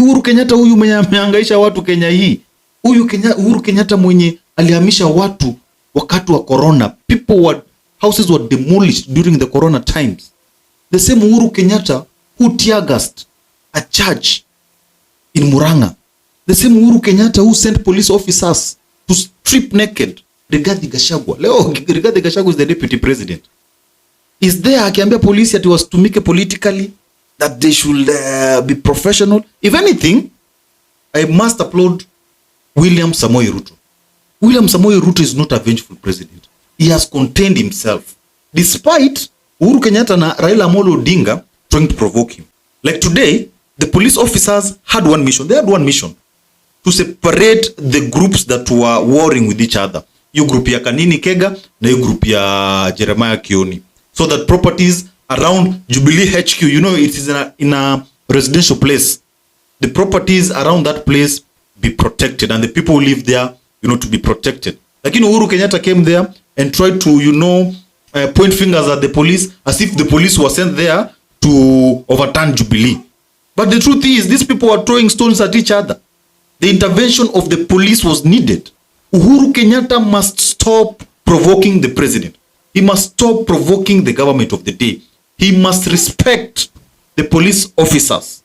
Uhuru Kenyatta huyu mwenye amehangaisha watu Kenya hii. Uhuru Kenyatta mwenye alihamisha watu wakati wa corona. Houses were demolished during the corona times. The same Uhuru Kenyatta who tear gassed a church in Murang'a. The same Uhuru Kenyatta who sent police officers to strip naked Rigathi Gachagua. Leo Rigathi Gachagua is the deputy president. Is there akiambia polisi ati wasitumike politically, that they should be professional? If anything, I must applaud William Samoei Ruto. William Samoei Ruto is not a vengeful president. He has contained himself despite Uhuru Kenyatta na Raila Amolo Odinga trying to provoke him. Like today, the police officers had one mission. They had one mission: to separate the groups that were warring with each other. Hiyo group ya Kanini Kega na hiyo group ya Jeremiah Kioni. So that properties around Jubilee HQ, you know, it is in a residential place. The properties around that place be protected, and the people who live there, you know, to be protected. Lakini Uhuru Kenyatta came there and tried to, you know, point fingers at the police as if the police were sent there to overturn Jubilee. But the truth is, these people were throwing stones at each other. The intervention of the police was needed. Uhuru Kenyatta must stop provoking the president. He must stop provoking the government of the day. He must respect the police officers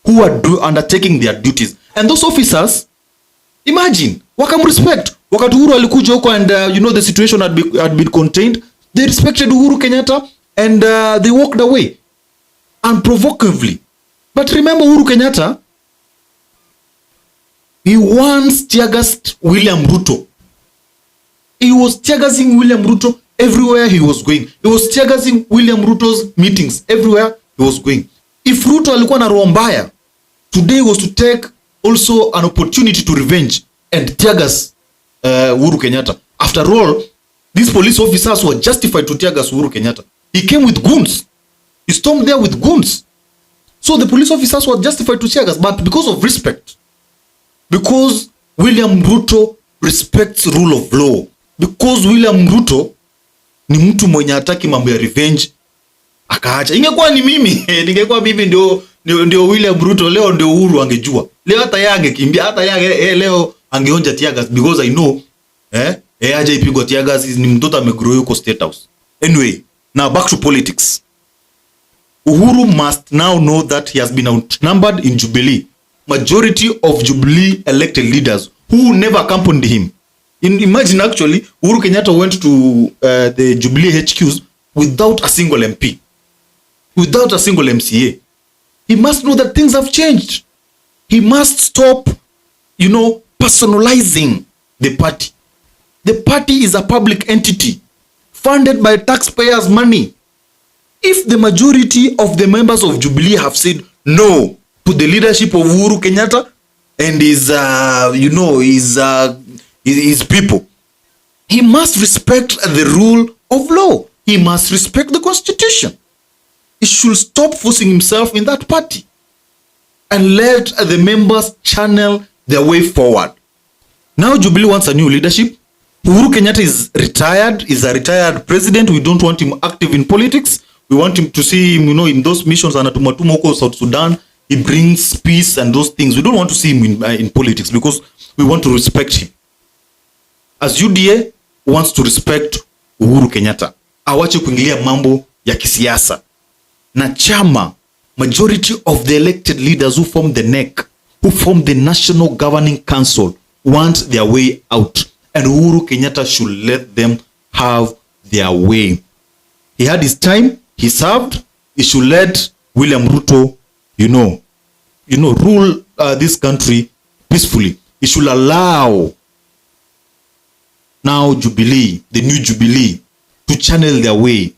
who are undertaking their duties. And those officers, imagine, respect. Wakati Uhuru alikuja huko and you know, the situation had been contained, they respected Uhuru Kenyatta and they walked away unprovocatively. But remember, Uhuru Kenyatta, he once tear-gassed William Ruto. He was tear-gassing William Ruto everywhere he was going. He was tear-gassing William Ruto's meetings everywhere he was going. If Ruto alikuwa na roho mbaya, today was to take also an opportunity to revenge and tear-gas Uhuru Kenyatta. After all, these police officers were justified to tear-gas Uhuru Kenyatta. He came with goons. He stormed there with goons. So the police officers were justified to tear-gas, but because of respect, because William Ruto respects rule of law, because William Ruto ni mtu mwenye hataki mambo ya revenge, akaacha. Ingekuwa ni mimi, ningekuwa mimi ndio William Ruto, leo ndio Uhuru angejua. Leo hata yeye angekimbia, hata yeye leo angeonja tear gas, because I know aje ipigwa tear gas, ni mtoto amegrow yuko State House. Anyway, now back to politics. Uhuru must now know that he has been outnumbered in Jubilee. Majority of Jubilee elected leaders who never accompanied him. Imagine, actually, Uhuru Kenyatta went to the Jubilee HQs without a single MP, without a single MCA. He must know that things have changed. He must stop, you know, personalizing the party. The party is a public entity funded by taxpayers' money. If the majority of the members of Jubilee have said no to the leadership of Uhuru Kenyatta and his people, he must respect the rule of law. He must respect the constitution. He should stop forcing himself in that party and let the members channel their way forward. Now Jubilee wants a new leadership. Uhuru Kenyatta is retired, is a retired president. We don't want him active in politics. We want him to see him, you know, in those missions anatumatuma huko South Sudan. He brings peace and those things. We don't want to see him in politics because we want to respect him. As UDA wants to respect Uhuru Kenyatta, awache kuingilia mambo ya kisiasa. Na chama, majority of the elected leaders who form the NEC, who form the National Governing Council, want their way out. And Uhuru Kenyatta should let them have their way. He had his time, he served. He should let William Ruto, rule this country peacefully. He should allow now Jubilee, the new Jubilee, to channel their way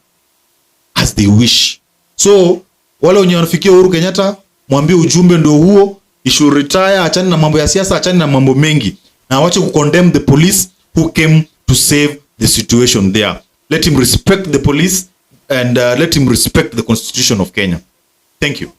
as they wish. So wale wenye wanafikia Uhuru Kenyatta, mwambie ujumbe ndio huo. He should retire, achane na mambo ya siasa, achane na mambo mengi, na waache kucondemn the police who came to save the situation there. Let him respect the police and let him respect the Constitution of Kenya. Thank you.